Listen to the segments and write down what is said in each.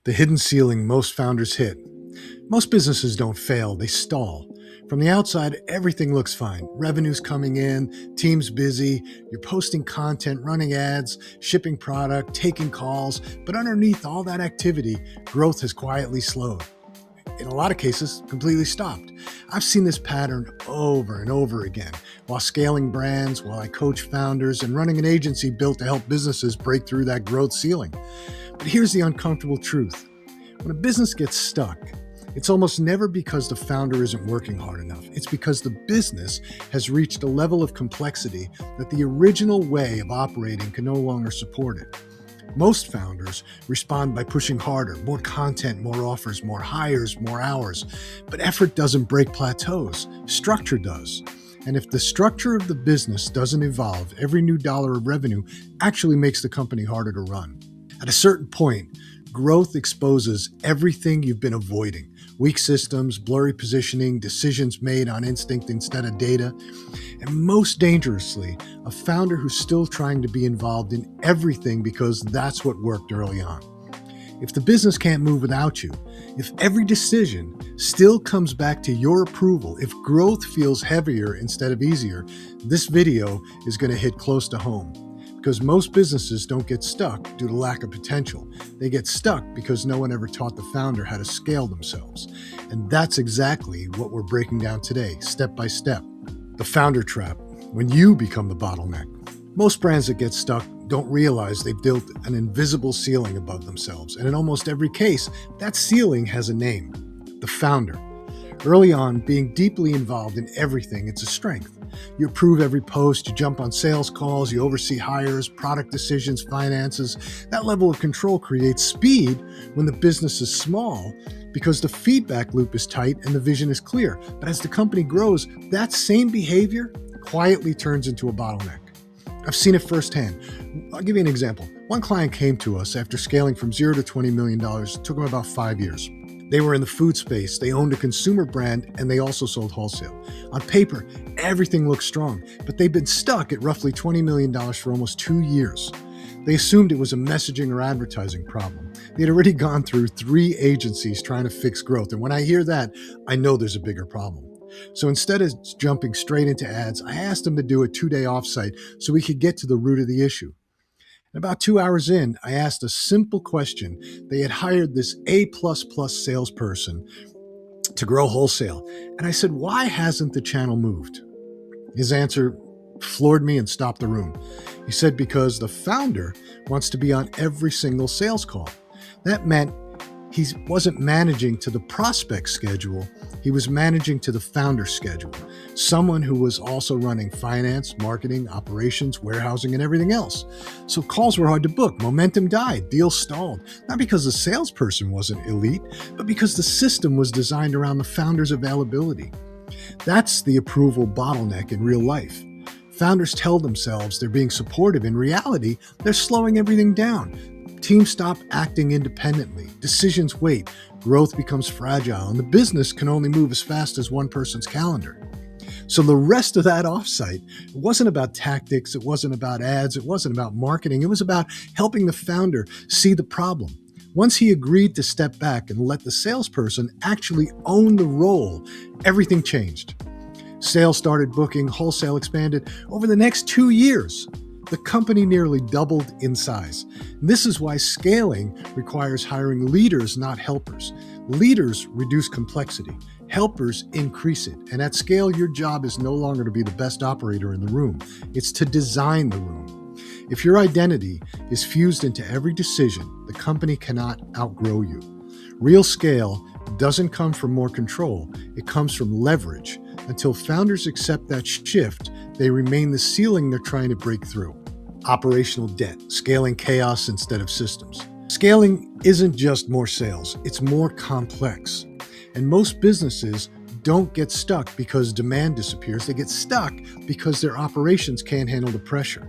The hidden ceiling most founders hit. Most businesses don't fail, they stall. From the outside, everything looks fine. Revenue's coming in, team's busy, you're posting content, running ads, shipping product, taking calls, but underneath all that activity, growth has quietly slowed. In a lot of cases, completely stopped. I've seen this pattern over and over again while scaling brands, while I coach founders, and running an agency built to help businesses break through that growth ceiling. But here's the uncomfortable truth. When a business gets stuck, it's almost never because the founder isn't working hard enough. It's because the business has reached a level of complexity that the original way of operating can no longer support it. Most founders respond by pushing harder, more content, more offers, more hires, more hours. But effort doesn't break plateaus. Structure does. And if the structure of the business doesn't evolve, every new dollar of revenue actually makes the company harder to run. At a certain point, growth exposes everything you've been avoiding. Weak systems, blurry positioning, decisions made on instinct instead of data. And most dangerously, a founder who's still trying to be involved in everything because that's what worked early on. If the business can't move without you, if every decision still comes back to your approval, if growth feels heavier instead of easier, this video is going to hit close to home. Because most businesses don't get stuck due to lack of potential. They get stuck because no one ever taught the founder how to scale themselves. And that's exactly what we're breaking down today, step by step. The founder trap, when you become the bottleneck. Most brands that get stuck don't realize they've built an invisible ceiling above themselves. And in almost every case, that ceiling has a name, the founder. Early on, being deeply involved in everything, it's a strength. You approve every post, you jump on sales calls, you oversee hires, product decisions, finances. That level of control creates speed when the business is small because the feedback loop is tight and the vision is clear. But as the company grows, that same behavior quietly turns into a bottleneck. I've seen it firsthand. I'll give you an example. One client came to us after scaling from $0 to $20 million. It took them about 5 years. They were in the food space, they owned a consumer brand, and they also sold wholesale. On paper, everything looked strong, but they'd been stuck at roughly $20 million for almost 2 years. They assumed it was a messaging or advertising problem. They had already gone through 3 agencies trying to fix growth, and when I hear that, I know there's a bigger problem. So instead of jumping straight into ads, I asked them to do a 2-day offsite so we could get to the root of the issue. About 2 hours in, I asked a simple question. They had hired this A++ salesperson to grow wholesale. And I said, why hasn't the channel moved? His answer floored me and stopped the room. He said, because the founder wants to be on every single sales call. That meant he wasn't managing to the prospect schedule, he was managing to the founder schedule. Someone who was also running finance, marketing, operations, warehousing, and everything else. So calls were hard to book, momentum died, deals stalled. Not because the salesperson wasn't elite, but because the system was designed around the founder's availability. That's the approval bottleneck in real life. Founders tell themselves they're being supportive. In reality, they're slowing everything down. Teams stop acting independently. Decisions wait. Growth becomes fragile, and the business can only move as fast as one person's calendar. So the rest of that offsite, it wasn't about tactics, it wasn't about ads, it wasn't about marketing, it was about helping the founder see the problem. Once he agreed to step back and let the salesperson actually own the role, everything changed. Sales started booking, wholesale expanded. Over the next 2 years, the company nearly doubled in size. This is why scaling requires hiring leaders, not helpers. Leaders reduce complexity. Helpers increase it. And at scale, your job is no longer to be the best operator in the room. It's to design the room. If your identity is fused into every decision, the company cannot outgrow you. Real scale doesn't come from more control. It comes from leverage. Until founders accept that shift, they remain the ceiling they're trying to break through. Operational debt, scaling chaos instead of systems. Scaling isn't just more sales, it's more complex. And most businesses don't get stuck because demand disappears. They get stuck because their operations can't handle the pressure.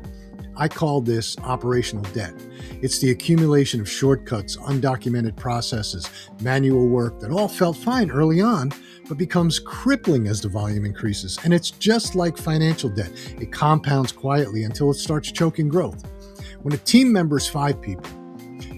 I call this operational debt. It's the accumulation of shortcuts, undocumented processes, manual work that all felt fine early on, but becomes crippling as the volume increases. And it's just like financial debt. It compounds quietly until it starts choking growth. When a team member is 5 people,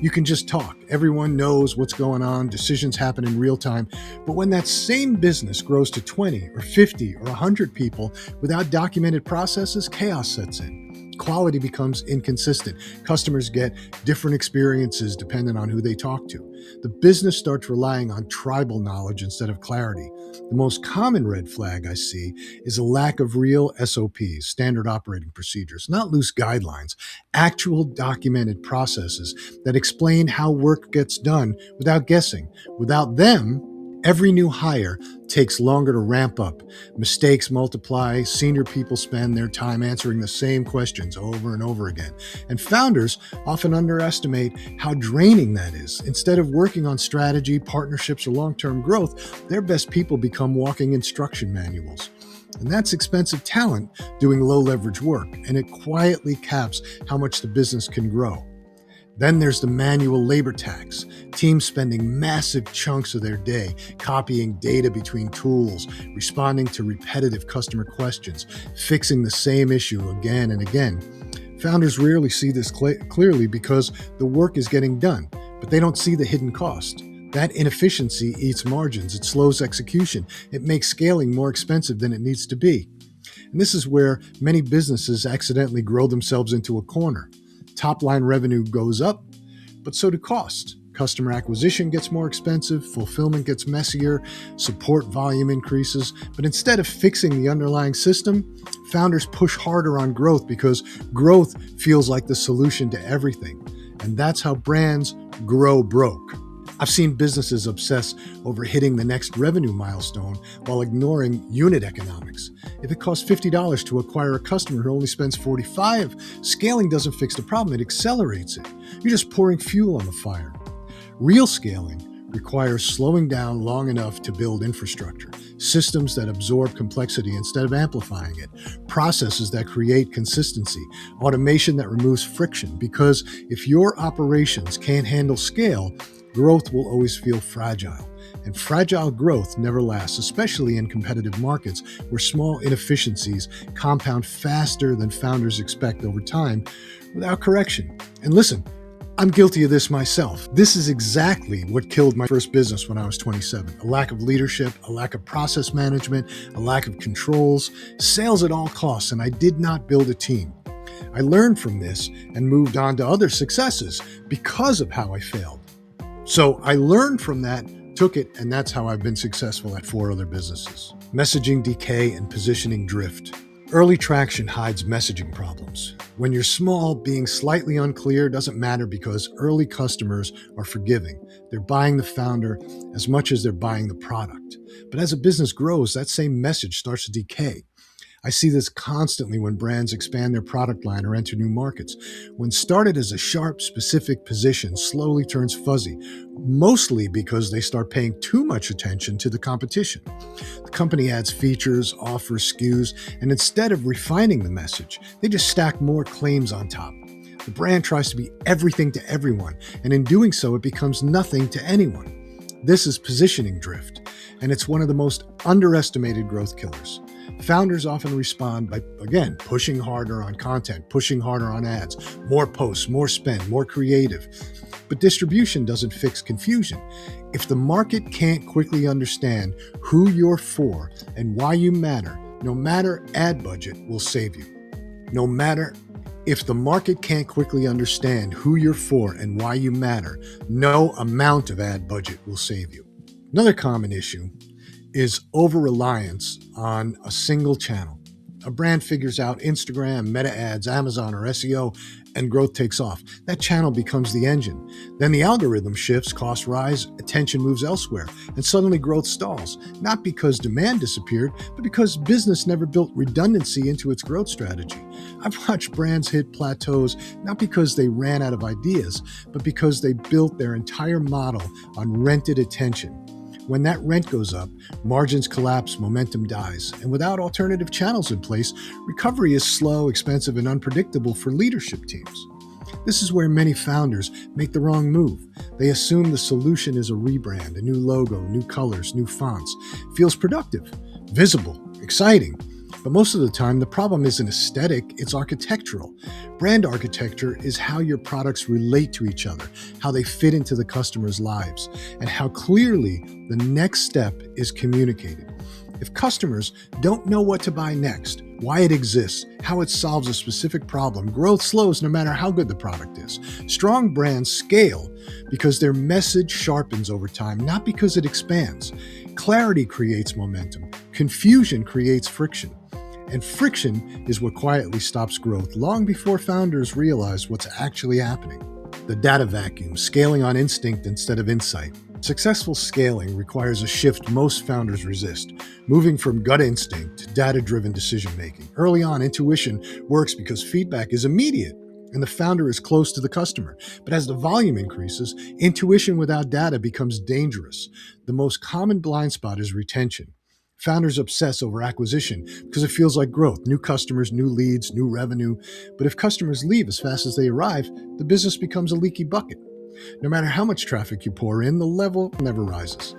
You can just talk. Everyone knows what's going on. Decisions happen in real time. But when that same business grows to 20 or 50 or 100 people without documented processes, chaos sets in. Quality becomes inconsistent. Customers get different experiences depending on who they talk to. The business starts relying on tribal knowledge instead of clarity. The most common red flag I see is a lack of real SOPs, standard operating procedures, not loose guidelines, actual documented processes that explain how work gets done without guessing. Without them, every new hire takes longer to ramp up. Mistakes multiply. Senior people spend their time answering the same questions over and over again. And founders often underestimate how draining that is. Instead of working on strategy, partnerships, or long-term growth, their best people become walking instruction manuals. And that's expensive talent doing low-leverage work, and it quietly caps how much the business can grow. Then there's the manual labor tax. Teams spending massive chunks of their day copying data between tools, responding to repetitive customer questions, fixing the same issue again and again. Founders rarely see this clearly because the work is getting done, but they don't see the hidden cost. That inefficiency eats margins. It slows execution. It makes scaling more expensive than it needs to be. And this is where many businesses accidentally grow themselves into a corner. Top-line revenue goes up, but so do costs. Customer acquisition gets more expensive, fulfillment gets messier, support volume increases. But instead of fixing the underlying system, founders push harder on growth because growth feels like the solution to everything. And that's how brands grow broke. I've seen businesses obsess over hitting the next revenue milestone while ignoring unit economics. If it costs $50 to acquire a customer who only spends $45, scaling doesn't fix the problem, it accelerates it. You're just pouring fuel on the fire. Real scaling requires slowing down long enough to build infrastructure, systems that absorb complexity instead of amplifying it, processes that create consistency, automation that removes friction. Because if your operations can't handle scale, growth will always feel fragile. And fragile growth never lasts, especially in competitive markets where small inefficiencies compound faster than founders expect over time without correction. And listen, I'm guilty of this myself. This is exactly what killed my first business when I was 27. A lack of leadership, a lack of process management, a lack of controls, sales at all costs, and I did not build a team. I learned from this and moved on to other successes because of how I failed. So I learned from that, took it, and that's how I've been successful at 4 other businesses. Messaging decay and positioning drift. Early traction hides messaging problems. When you're small, being slightly unclear doesn't matter because early customers are forgiving. They're buying the founder as much as they're buying the product. But as a business grows, that same message starts to decay. I see this constantly when brands expand their product line or enter new markets. When started as a sharp, specific position, slowly turns fuzzy, mostly because they start paying too much attention to the competition. The company adds features, offers SKUs, and instead of refining the message, they just stack more claims on top. The brand tries to be everything to everyone, and in doing so, it becomes nothing to anyone. This is positioning drift, and it's one of the most underestimated growth killers. Founders often respond by, again, pushing harder on content, pushing harder on ads, more posts, more spend, more creative. But distribution doesn't fix confusion. If the market can't quickly understand who you're for and why you matter, no matter ad budget will save you. If the market can't quickly understand who you're for and why you matter, no amount of ad budget will save you. Another common issue is over-reliance on a single channel. A brand figures out Instagram, meta ads, Amazon, or SEO, and growth takes off. That channel becomes the engine. Then the algorithm shifts, costs rise, attention moves elsewhere, and suddenly growth stalls. Not because demand disappeared, but because business never built redundancy into its growth strategy. I've watched brands hit plateaus not because they ran out of ideas, but because they built their entire model on rented attention. When that rent goes up, margins collapse, momentum dies. And without alternative channels in place, recovery is slow, expensive, and unpredictable for leadership teams. This is where many founders make the wrong move. They assume the solution is a rebrand, a new logo, new colors, new fonts. Feels productive, visible, exciting. But most of the time, the problem isn't aesthetic, it's architectural. Brand architecture is how your products relate to each other, how they fit into the customer's lives, and how clearly the next step is communicated. If customers don't know what to buy next, why it exists, how it solves a specific problem, growth slows no matter how good the product is. Strong brands scale because their message sharpens over time, not because it expands. Clarity creates momentum. Confusion creates friction. And friction is what quietly stops growth long before founders realize what's actually happening. The data vacuum, scaling on instinct instead of insight. Successful scaling requires a shift most founders resist, moving from gut instinct to data-driven decision-making. Early on, intuition works because feedback is immediate and the founder is close to the customer. But as the volume increases, intuition without data becomes dangerous. The most common blind spot is retention. Founders obsess over acquisition because it feels like growth, new customers, new leads, new revenue. But if customers leave as fast as they arrive, the business becomes a leaky bucket. No matter how much traffic you pour in, the level never rises.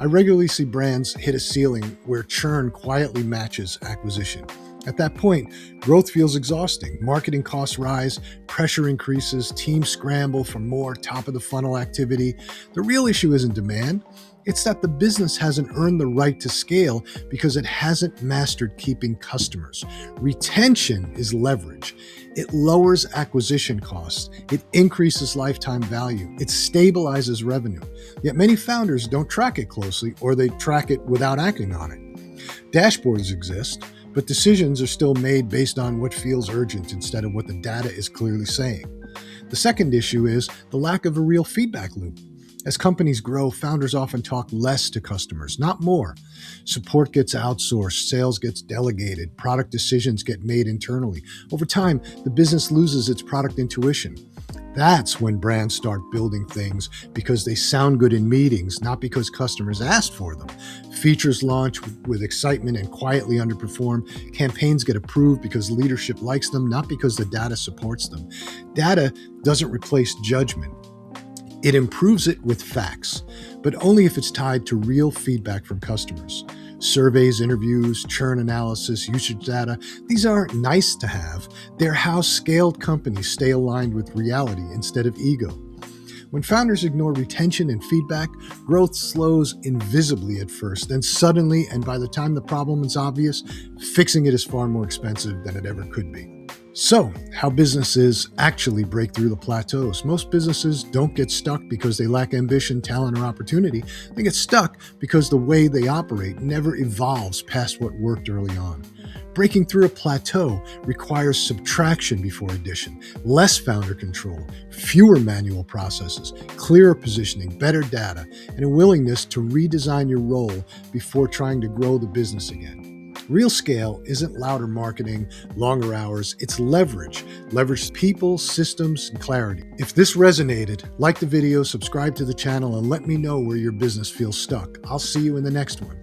I regularly see brands hit a ceiling where churn quietly matches acquisition. At that point, growth feels exhausting. Marketing costs rise, pressure increases, teams scramble for more top-of-the-funnel activity. The real issue isn't demand. It's that the business hasn't earned the right to scale because it hasn't mastered keeping customers. Retention is leverage. It lowers acquisition costs. It increases lifetime value. It stabilizes revenue. Yet many founders don't track it closely, or they track it without acting on it. Dashboards exist, but decisions are still made based on what feels urgent instead of what the data is clearly saying. The second issue is the lack of a real feedback loop. As companies grow, founders often talk less to customers, not more. Support gets outsourced, sales gets delegated, product decisions get made internally. Over time, the business loses its product intuition. That's when brands start building things because they sound good in meetings, not because customers asked for them. Features launch with excitement and quietly underperform. Campaigns get approved because leadership likes them, not because the data supports them. Data doesn't replace judgment. It improves it with facts, but only if it's tied to real feedback from customers. Surveys, interviews, churn analysis, usage data, these aren't nice to have. They're how scaled companies stay aligned with reality instead of ego. When founders ignore retention and feedback, growth slows invisibly at first, then suddenly, and by the time the problem is obvious, fixing it is far more expensive than it ever could be. So, how businesses actually break through the plateaus. Most businesses don't get stuck because they lack ambition, talent, or opportunity. They get stuck because the way they operate never evolves past what worked early on. Breaking through a plateau requires subtraction before addition, less founder control, fewer manual processes, clearer positioning, better data, and a willingness to redesign your role before trying to grow the business again. Real scale isn't louder marketing, longer hours, it's leverage. Leverage people, systems, and clarity. If this resonated, like the video, subscribe to the channel, and let me know where your business feels stuck. I'll see you in the next one.